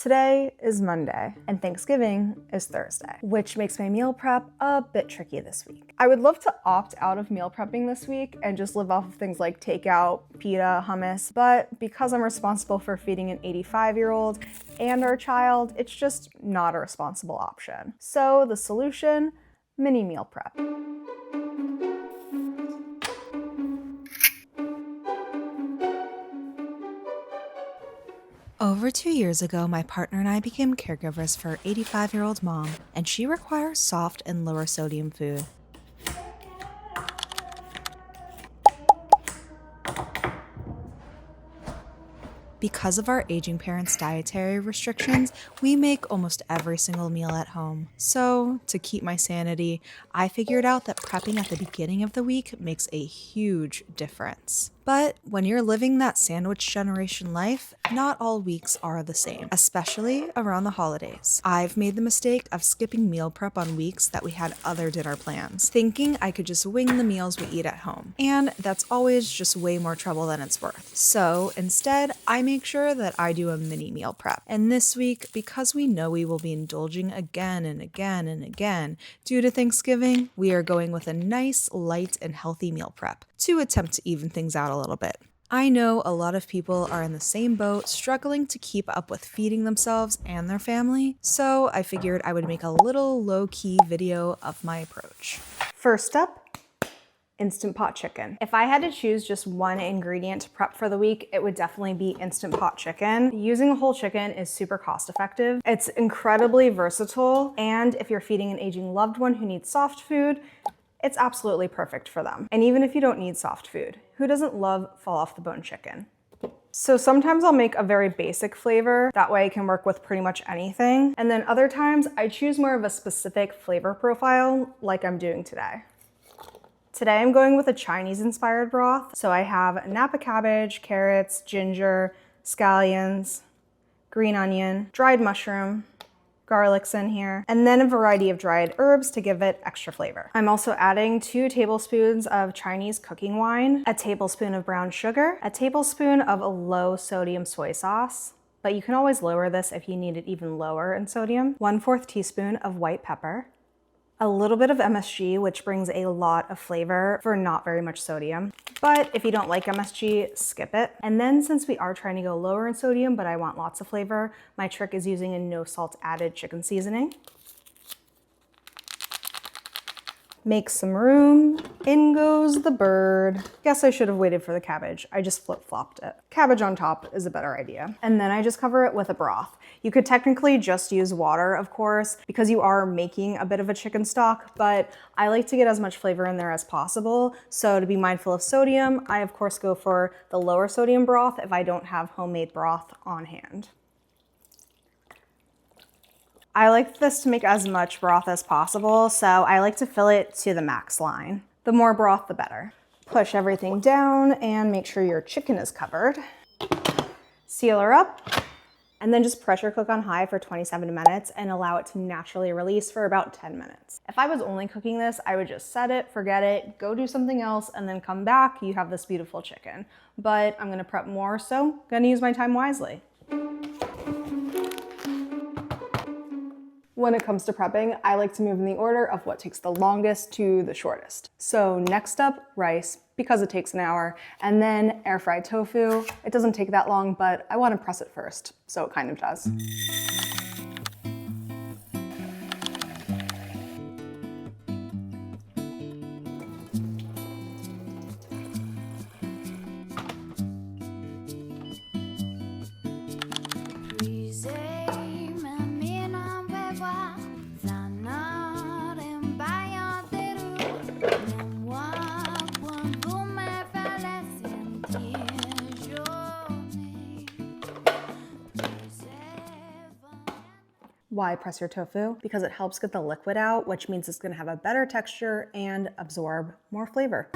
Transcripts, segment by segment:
Today is Monday and Thanksgiving is Thursday, which makes my meal prep a bit tricky this week. I would love to opt out of meal prepping this week and just live off of things like takeout, pita, hummus, but because I'm responsible for feeding an 85-year-old and our child, it's just not a responsible option. So the solution, mini meal prep. Over 2 years ago, my partner and I became caregivers for 85-year-old mom, and she requires soft and lower sodium food. Because of our aging parents' dietary restrictions, we make almost every single meal at home. So, to keep my sanity, I figured out that prepping at the beginning of the week makes a huge difference. But when you're living that sandwich generation life, not all weeks are the same, especially around the holidays. I've made the mistake of skipping meal prep on weeks that we had other dinner plans, thinking I could just wing the meals we eat at home. And that's always just way more trouble than it's worth. So instead, I make sure that I do a mini meal prep. And this week, because we know we will be indulging again and again and again due to Thanksgiving, we are going with a nice, light, and healthy meal prep to attempt to even things out a little bit. I know a lot of people are in the same boat, struggling to keep up with feeding themselves and their family, so I figured I would make a little low-key video of my approach. First up, Instant Pot chicken. If I had to choose just one ingredient to prep for the week, it would definitely be Instant Pot chicken. Using a whole chicken is super cost effective. It's incredibly versatile, and if you're feeding an aging loved one who needs soft food, it's absolutely perfect for them. And even if you don't need soft food, who doesn't love fall off the bone chicken? So sometimes I'll make a very basic flavor, that way I can work with pretty much anything. And then other times I choose more of a specific flavor profile like I'm doing today. Today I'm going with a Chinese inspired broth. So I have Napa cabbage, carrots, ginger, scallions, green onion, dried mushroom, garlic's in here, and then a variety of dried herbs to give it extra flavor. I'm also adding 2 tablespoons of Chinese cooking wine, a tablespoon of brown sugar, a tablespoon of a low sodium soy sauce, but you can always lower this if you need it even lower in sodium, 1/4 teaspoon of white pepper, a little bit of MSG, which brings a lot of flavor for not very much sodium. But if you don't like MSG, skip it. And then since we are trying to go lower in sodium, but I want lots of flavor, my trick is using a no salt added chicken seasoning. Make some room. In goes the bird. Guess I should have waited for the cabbage. I just flip-flopped it. Cabbage on top is a better idea. And then I just cover it with a broth. You could technically just use water, of course, because you are making a bit of a chicken stock, but I like to get as much flavor in there as possible. So to be mindful of sodium, I of course go for the lower sodium broth if I don't have homemade broth on hand. I like this to make as much broth as possible, so I like to fill it to the max line. The more broth, the better. Push everything down and make sure your chicken is covered. Seal her up, and then just pressure cook on high for 27 minutes and allow it to naturally release for about 10 minutes. If I was only cooking this, I would just set it, forget it, go do something else, and then come back, you have this beautiful chicken. But I'm gonna prep more, so gonna use my time wisely. When it comes to prepping, I like to move in the order of what takes the longest to the shortest. So next up, rice, because it takes an hour, and then air fried tofu. It doesn't take that long, but I want to press it first, so it kind of does. Why press your tofu? Because it helps get the liquid out, which means it's gonna have a better texture and absorb more flavor.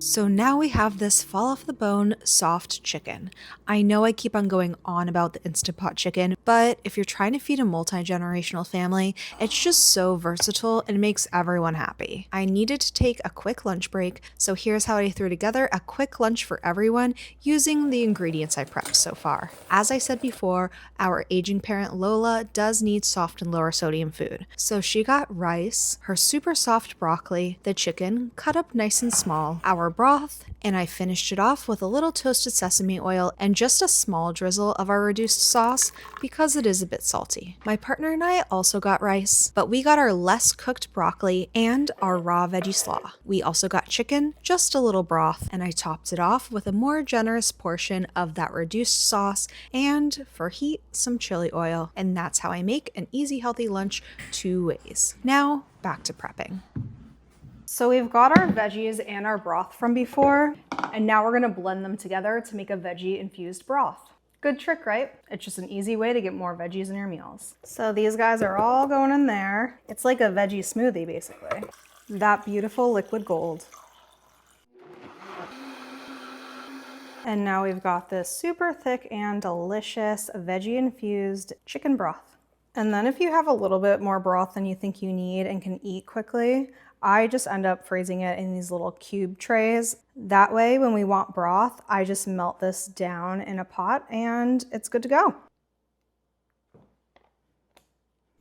So now we have this fall off the bone soft chicken. I know I keep on going on about the Instant Pot chicken, but if you're trying to feed a multi-generational family, it's just so versatile and makes everyone happy. I needed to take a quick lunch break, so here's how I threw together a quick lunch for everyone using the ingredients I prepped so far. As I said before, our aging parent Lola does need soft and lower sodium food. So she got rice, her super soft broccoli, the chicken cut up nice and small, our broth, and I finished it off with a little toasted sesame oil and just a small drizzle of our reduced sauce because it is a bit salty. My partner and I also got rice, but we got our less cooked broccoli and our raw veggie slaw. We also got chicken, just a little broth, and I topped it off with a more generous portion of that reduced sauce and, for heat, some chili oil. And that's how I make an easy, healthy lunch 2 ways. Now, back to prepping. So we've got our veggies and our broth from before, and now we're gonna blend them together to make a veggie infused broth. Good trick, right? It's just an easy way to get more veggies in your meals. So these guys are all going in there. It's like a veggie smoothie, basically. That beautiful liquid gold. And now we've got this super thick and delicious veggie infused chicken broth. And then if you have a little bit more broth than you think you need and can eat quickly, I just end up freezing it in these little cube trays. That way, when we want broth, I just melt this down in a pot and it's good to go.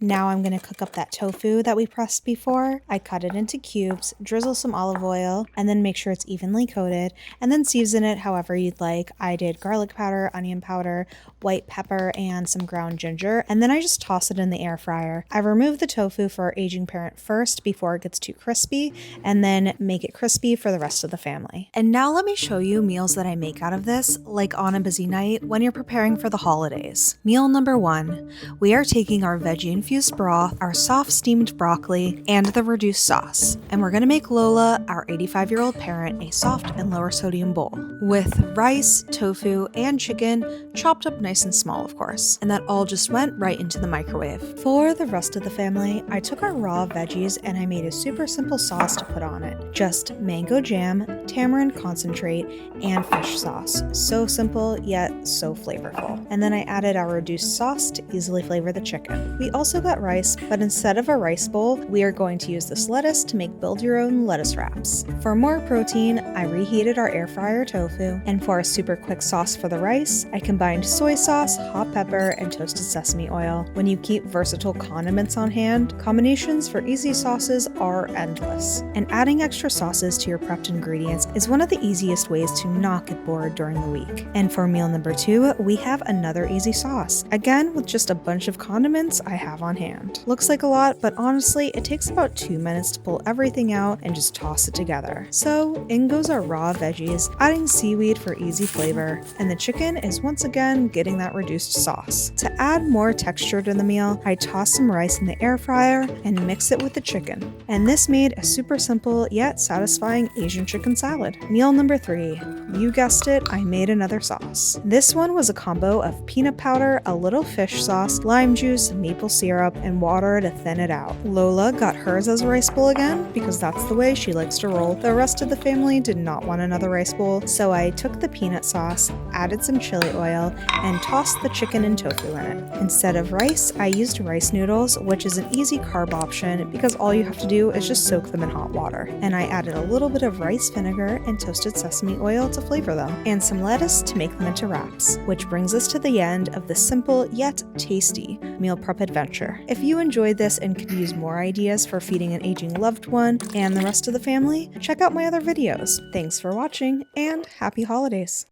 Now I'm going to cook up that tofu that we pressed before. I cut it into cubes, drizzle some olive oil, and then make sure it's evenly coated, and then season it however you'd like. I did garlic powder, onion powder, white pepper, and some ground ginger, and then I just toss it in the air fryer. I remove the tofu for our aging parent first before it gets too crispy, and then make it crispy for the rest of the family. And now let me show you meals that I make out of this, like on a busy night when you're preparing for the holidays. Meal number 1, we are taking our veggie infused broth, our soft steamed broccoli, and the reduced sauce. And we're gonna make Lola, our 85-year-old parent, a soft and lower sodium bowl with rice, tofu, and chicken chopped up nice and small, of course. And that all just went right into the microwave. For the rest of the family, I took our raw veggies and I made a super simple sauce to put on it. Just mango jam, tamarind concentrate, and fish sauce. So simple, yet so flavorful. And then I added our reduced sauce to easily flavor the chicken. We also got rice, but instead of a rice bowl, we are going to use this lettuce to make build-your-own lettuce wraps. For more protein, I reheated our air fryer tofu, and for a super quick sauce for the rice, I combined soy sauce, hot pepper, and toasted sesame oil. When you keep versatile condiments on hand, combinations for easy sauces are endless. And adding extra sauces to your prepped ingredients is one of the easiest ways to not get bored during the week. And for meal number 2, we have another easy sauce, again with just a bunch of condiments I have on hand. Looks like a lot, but honestly, it takes about 2 minutes to pull everything out and just toss it together. So in goes our raw veggies, adding seaweed for easy flavor, and the chicken is once again getting that reduced sauce. To add more texture to the meal, I tossed some rice in the air fryer and mix it with the chicken. And this made a super simple yet satisfying Asian chicken salad. Meal number 3, you guessed it, I made another sauce. This one was a combo of peanut powder, a little fish sauce, lime juice, maple syrup, and water to thin it out. Lola got hers as a rice bowl again because that's the way she likes to roll. The rest of the family did not want another rice bowl, so I took the peanut sauce, added some chili oil, and tossed the chicken and tofu in it. Instead of rice, I used rice noodles, which is an easy carb option because all you have to do is just soak them in hot water. And I added a little bit of rice vinegar and toasted sesame oil to flavor them, and some lettuce to make them into wraps, which brings us to the end of the simple yet tasty meal prep adventure. If you enjoyed this and could use more ideas for feeding an aging loved one and the rest of the family, check out my other videos. Thanks for watching and happy holidays!